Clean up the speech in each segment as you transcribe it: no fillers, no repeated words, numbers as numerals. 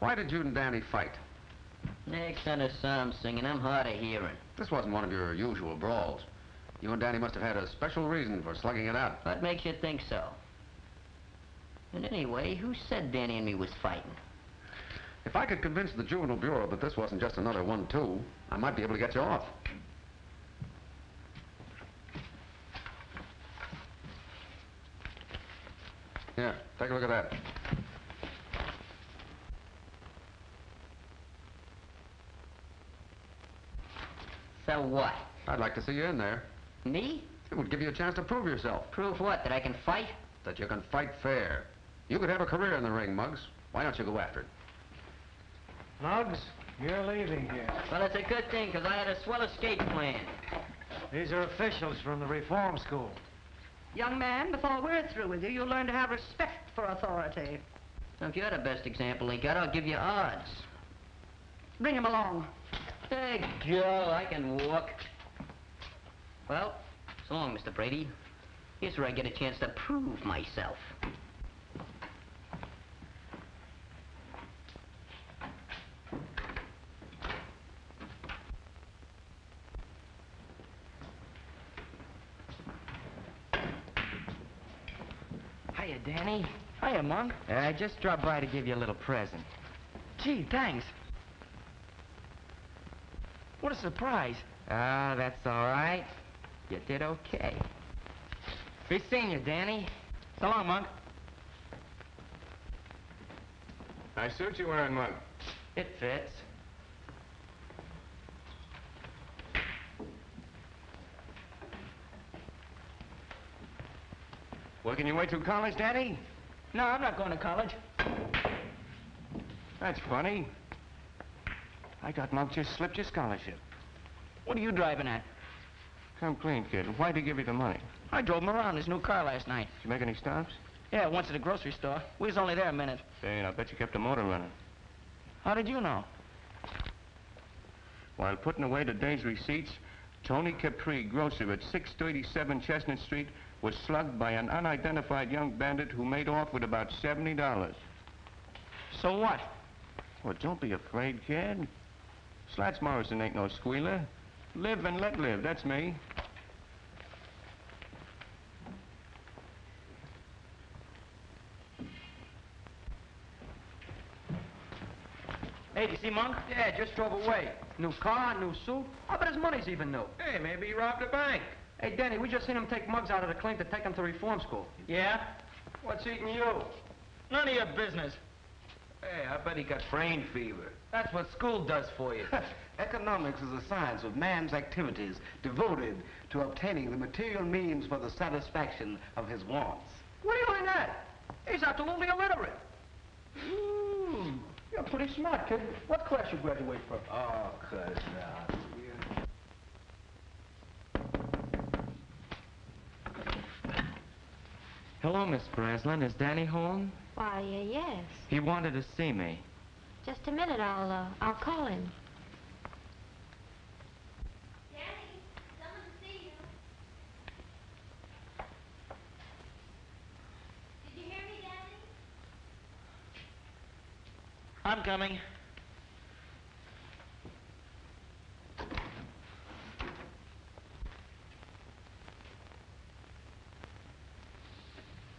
Why did you and Danny fight? Next on the psalm singing, I'm hard of hearing. This wasn't one of your usual brawls. You and Danny must have had a special reason for slugging it out. What makes you think so? And anyway, who said Danny and me was fighting? If I could convince the Juvenile Bureau that this wasn't just another 1-2, I might be able to get you off. Here, take a look at that. So what? I'd like to see you in there. Me? It would give you a chance to prove yourself. Prove what? That I can fight? That you can fight fair. You could have a career in the ring, Muggs. Why don't you go after it? Muggs, you're leaving here. Well, it's a good thing, because I had a swell escape plan. These are officials from the reform school. Young man, before we're through with you, you'll learn to have respect for authority. Now, if you're the best example he got, I'll give you odds. Bring him along. Hey, Joe, I can walk. Well, so long, Mr. Brady. Here's where I get a chance to prove myself. Hiya, Danny. Hiya, Monk. I just dropped by to give you a little present. Gee, thanks. What a surprise. Ah, that's all right. You did okay. Be seeing you, Danny. So long, Monk. Nice suit you're wearing, Monk. It fits. Working your way through college, Danny? No, I'm not going to college. That's funny. I got Monk just slipped your scholarship. What are you driving at? Come clean, kid. Why'd he give you the money? I drove him around his new car last night. Did you make any stops? Yeah, once at the grocery store. We was only there a minute. Say, and I bet you kept the motor running. How did you know? While putting away the day's receipts, Tony Capri, grocer at 637 Chestnut Street, was slugged by an unidentified young bandit who made off with about $70. So what? Well, don't be afraid, kid. Slats Morrison ain't no squealer. Live and let live, that's me. Hey, do you see Monk? Yeah, just drove away. New car, new suit. I bet his money's even new. Hey, maybe he robbed a bank. Hey, Danny, we just seen him take Muggs out of the clink to take him to reform school. Yeah? What's eating you? None of your business. Hey, I bet he got brain fever. That's what school does for you. Economics is a science of man's activities devoted to obtaining the material means for the satisfaction of his wants. What are you doing at? He's absolutely illiterate. You're pretty smart, kid. What class you graduate from? Oh, cuss out. Hello, Miss Breslin. Is Danny home? Why, yes. He wanted to see me. Just a minute, I'll call him. Danny, someone to see you. Did you hear me, Danny? I'm coming.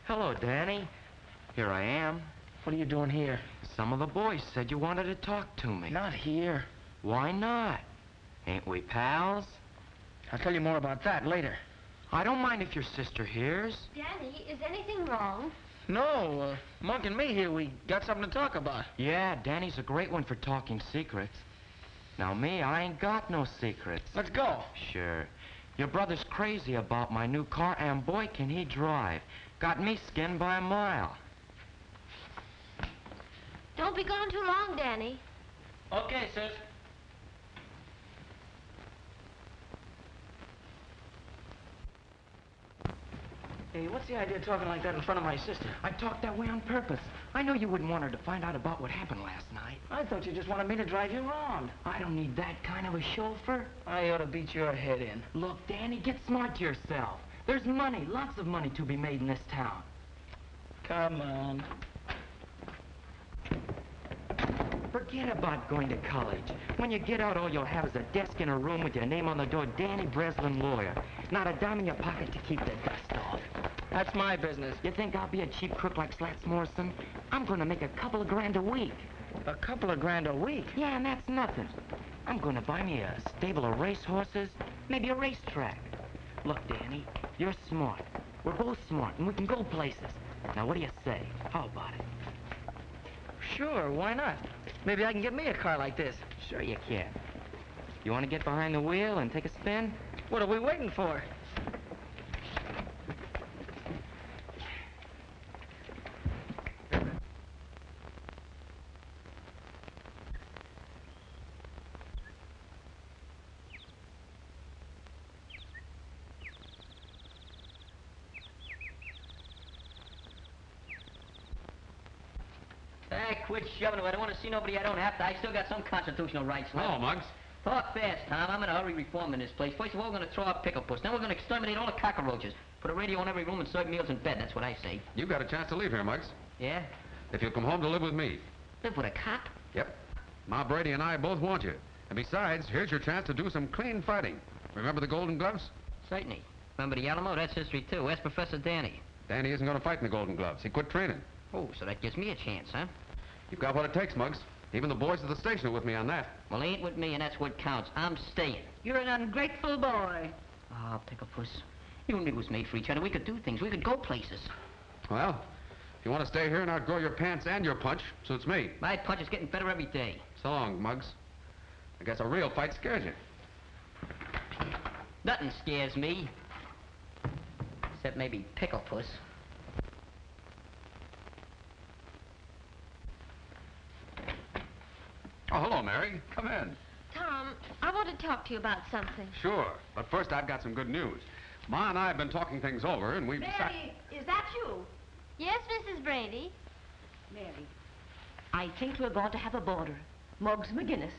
Hello, Danny. Here I am. What are you doing here? Some of the boys said you wanted to talk to me. Not here. Why not? Ain't we pals? I'll tell you more about that later. I don't mind if your sister hears. Danny, is anything wrong? No, Monk and me here, we got something to talk about. Yeah, Danny's a great one for talking secrets. Now, me, I ain't got no secrets. Let's go. Sure. Your brother's crazy about my new car, and boy, can he drive. Got me skinned by a mile. Don't be gone too long, Danny. Okay, sis. Hey, what's the idea of talking like that in front of my sister? I talked that way on purpose. I know you wouldn't want her to find out about what happened last night. I thought you just wanted me to drive you around. I don't need that kind of a chauffeur. I ought to beat your head in. Look, Danny, get smart to yourself. There's money, lots of money to be made in this town. Come on. Forget about going to college. When you get out, all you'll have is a desk in a room with your name on the door, Danny Breslin, lawyer. Not a dime in your pocket to keep the dust off. That's my business. You think I'll be a cheap crook like Slats Morrison? I'm gonna make a couple of grand a week. A couple of grand a week? Yeah, and that's nothing. I'm gonna buy me a stable of racehorses, maybe a racetrack. Look, Danny, you're smart. We're both smart, and we can go places. Now, what do you say? How about it? Sure, why not? Maybe I can get me a car like this. Sure you can. You want to get behind the wheel and take a spin? What are we waiting for? Quit shoving it. I don't want to see nobody I don't have to. I still got some constitutional rights left. Hello, Muggs. Talk fast, Tom. I'm in a hurry reforming this place. First of all, we're going to throw out pickle puss. Then we're going to exterminate all the cockroaches. Put a radio in every room and serve meals in bed. That's what I say. You've got a chance to leave here, Muggs. Yeah? If you'll come home to live with me. Live with a cop? Yep. Ma Brady and I both want you. And besides, here's your chance to do some clean fighting. Remember the Golden Gloves? Certainly. Remember the Alamo? That's history, too. Ask Professor Danny. Danny isn't going to fight in the Golden Gloves. He quit training. Oh, so that gives me a chance, huh? You've got what it takes, Muggs. Even the boys at the station are with me on that. Well, he ain't with me, and that's what counts. I'm staying. You're an ungrateful boy. Oh, pickle puss. You and me was made for each other. We could do things. We could go places. Well, if you want to stay here and outgrow your pants and your punch, suits me. My punch is getting better every day. So long, Muggs. I guess a real fight scares you. Nothing scares me. Except maybe pickle puss. Oh, hello, Mary. Come in. Tom, I want to talk to you about something. Sure. But first, I've got some good news. Ma and I have been talking things over, and we've decided... Mary, is that you? Yes, Mrs. Brady? Mary, I think we're going to have a boarder. Muggs McGinnis.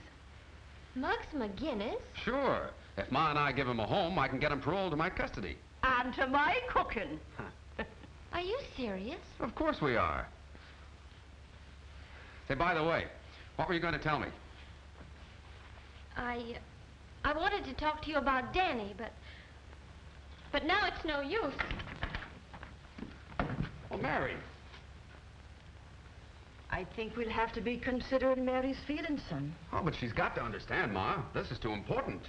Muggs McGinnis? Sure. If Ma and I give him a home, I can get him paroled to my custody. And to my cooking. Are you serious? Of course we are. Say, by the way, what were you going to tell me? I wanted to talk to you about Danny, but now it's no use. Well, Mary. I think we'll have to be considering Mary's feelings, son. Oh, but she's got to understand, Ma. This is too important.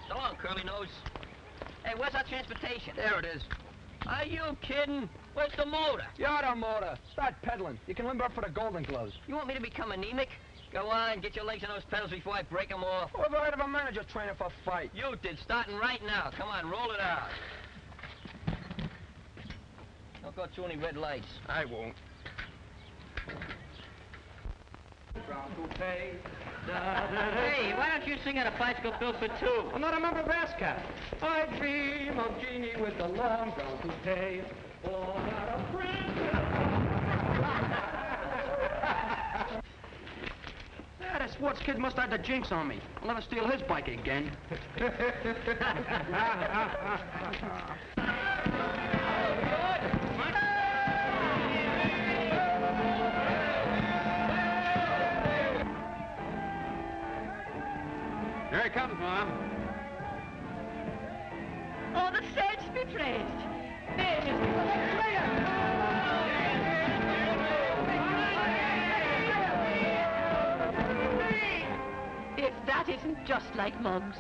So long, Curly Nose. Hey, where's our transportation? There it is. Are you kidding? Where's the motor? You're the motor. Start pedaling. You can limber up for the Golden Gloves. You want me to become anemic? Go on, get your legs on those pedals before I break them off. Who ever heard of a manager training for a fight? You did, starting right now. Come on, roll it out. Don't go through any red lights. I won't. Hey, why don't you sing out a bicycle bill for two? I'm not a member of ASCAP. I dream of Jeannie with the long brown toupee. Oh, not a Yeah, that sports kid must have the jinx on me. I'll never steal his bike again. Here he comes, Mom. Oh, the saints be praised. There is the If that isn't just like Muggs.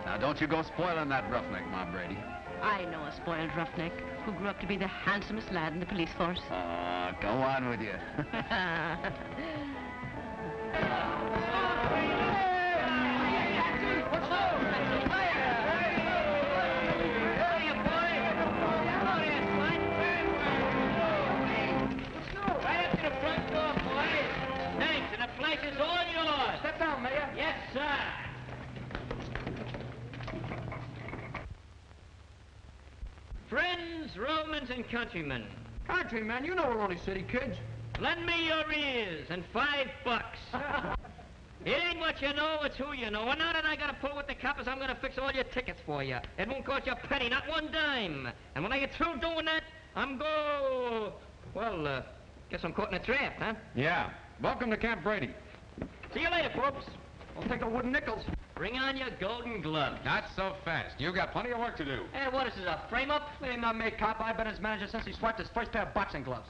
Now, don't you go spoiling that roughneck, Ma Brady. I know a spoiled roughneck who grew up to be the handsomest lad in the police force. Go on with you. Step down, Mayor. Yes, sir. Friends, Romans, and countrymen, Countryman, you know we're only city kids. lend me your ears and $5. It ain't what you know, it's who you know. And now that I gotta pull with the coppers, I'm gonna fix all your tickets for you. It won't cost you a penny, not one dime. And when I get through doing that, well, guess I'm caught in a trap, huh? Yeah. Welcome to Camp Brady. See you later, folks. I'll take the wooden nickels. Bring on your golden gloves. Not so fast. You've got plenty of work to do. Hey, what is this, a frame-up? Ain't not me, cop. I've been his manager since he swiped his first pair of boxing gloves.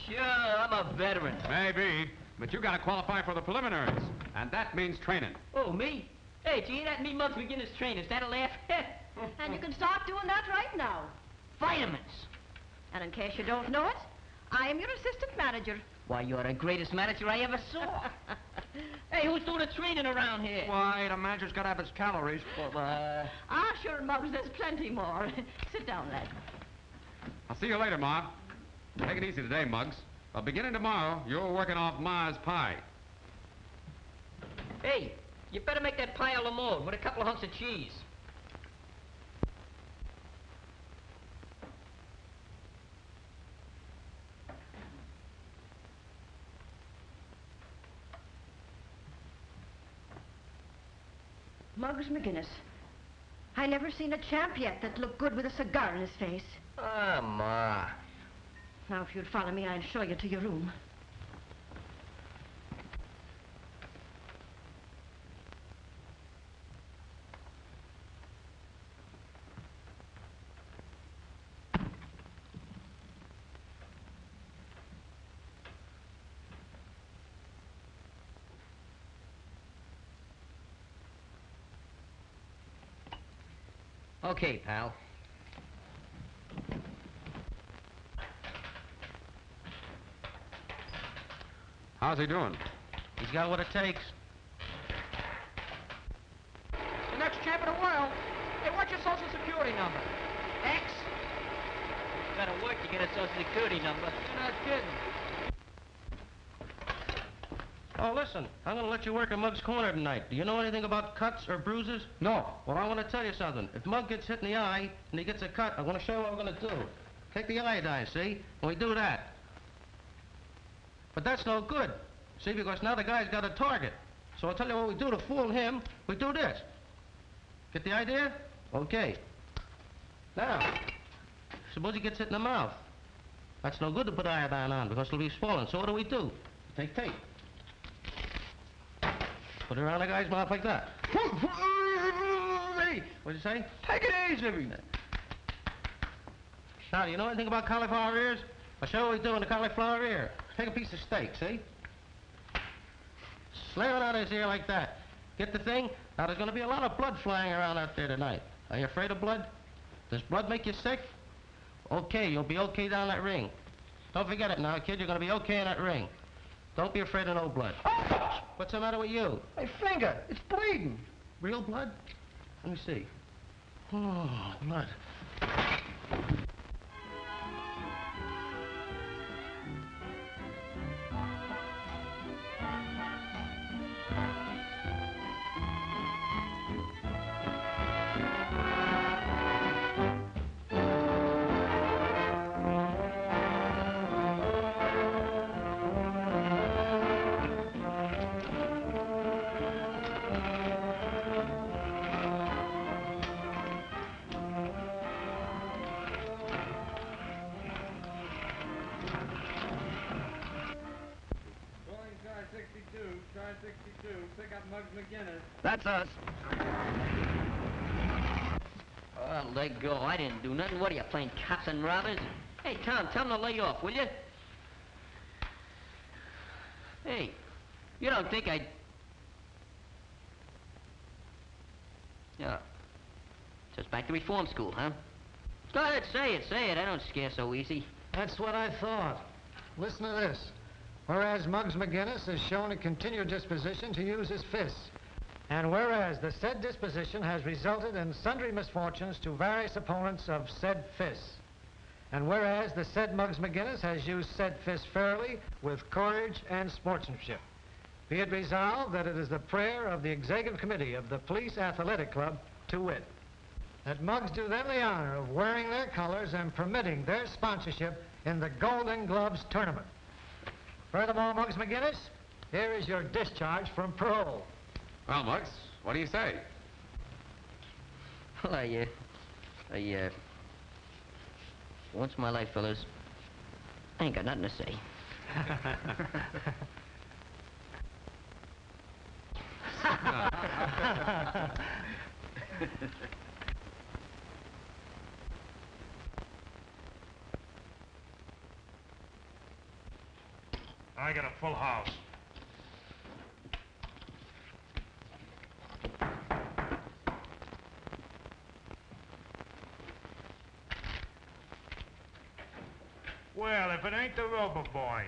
Sure, I'm a veteran. Maybe, but you got to qualify for the preliminaries, and that means training. Oh, me? Hey, did you hear that? Me Muggs beginner's train. Is that a laugh? And you can start doing that right now. Vitamins. And in case you don't know it, I am your assistant manager. Why, you're the greatest manager I ever saw. Hey, who's doing the training around here? Why, the manager's got to have his calories. Ah, sure, Muggs, there's plenty more. Sit down, lad. I'll see you later, Ma. Take it easy today, Muggs. Well, beginning tomorrow, you're working off Ma's pie. Hey, you better make that pie a la mode with a couple of hunks of cheese. Muggs McGinnis. I never seen a champ yet that looked good with a cigar in his face. Ah, Ma. Now, if you'd follow me, I'll show you to your room. Okay, pal. How's he doing? He's got what it takes. The next champ in the world. Hey, what's your social security number? X? Gotta work to get a social security number. You're not kidding. Oh, listen, I'm going to let you work at Mug's Corner tonight. Do you know anything about cuts or bruises? No. Well, I want to tell you something. If Mug gets hit in the eye and he gets a cut, I'm going to show you what we're going to do. Take the iodine, see? And we do that. But that's no good. See, because now the guy's got a target. So I'll tell you what we do to fool him. We do this. Get the idea? Okay. Now, suppose he gets hit in the mouth. That's no good to put iodine on because it'll be swollen. So what do? We take tape. Put it around the guy's mouth like that. What'd you say? Take it easy. Now, do you know anything about cauliflower ears? I'll show you what we do in the cauliflower ear. Take a piece of steak, see? Slam it out his ear like that. Get the thing? Now, there's going to be a lot of blood flying around out there tonight. Are you afraid of blood? Does blood make you sick? Okay, you'll be okay down that ring. Don't forget it now, kid. You're going to be okay in that ring. Don't be afraid of no blood. What's the matter with you? My finger, it's bleeding. Real blood? Let me see. Oh, blood. That's us. Oh, let go. I didn't do nothing. What are you, playing cops and robbers? Hey, Tom, tell them to lay off, will you? Hey, you don't think I'd... Yeah. So it's back to reform school, huh? Go ahead, say it. I don't scare so easy. That's what I thought. Listen to this. Whereas Muggs McGinnis has shown a continued disposition to use his fists. And whereas the said disposition has resulted in sundry misfortunes to various opponents of said fists. And whereas the said Muggs McGinnis has used said fists fairly, with courage and sportsmanship. Be it resolved that it is the prayer of the Executive Committee of the Police Athletic Club, to wit, that Muggs do them the honor of wearing their colors and permitting their sponsorship in the Golden Gloves tournament. Furthermore, Muggs McGinnis, here is your discharge from parole. Well, Muggs, what do you say? Well, once in my life, fellas, I ain't got nothing to say. I got a full house. Well, if it ain't the rubber boy.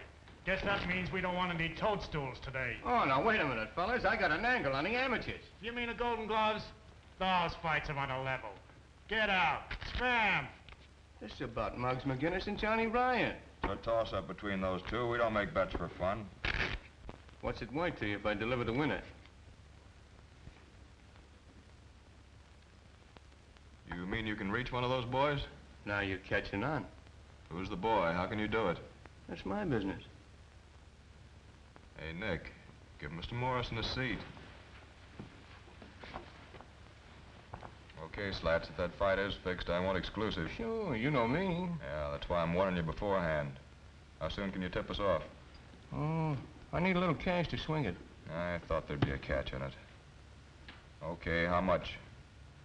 Guess that means we don't want any toadstools today. Oh, now, wait a minute, fellas. I got an angle on the amateurs. You mean the Golden Gloves? Those fights are on a level. Get out. Spam. This is about Muggs McGinnis and Johnny Ryan. It's a toss-up between those two. We don't make bets for fun. What's it worth to you if I deliver the winner? You mean you can reach one of those boys? Now you're catching on. Who's the boy? How can you do it? That's my business. Hey, Nick, give Mr. Morrison a seat. Okay, Slats, if that fight is fixed, I want exclusive. Sure, you know me. Yeah, that's why I'm warning you beforehand. How soon can you tip us off? Oh, I need a little cash to swing it. I thought there'd be a catch in it. Okay, how much?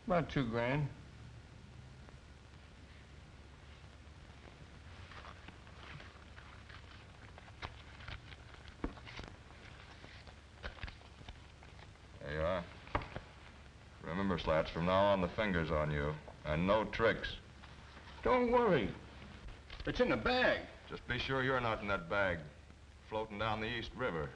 About $2 grand. There you are. Remember, Slats, from now on the finger's on you. And no tricks. Don't worry. It's in the bag. Just be sure you're not in that bag, floating down the East River.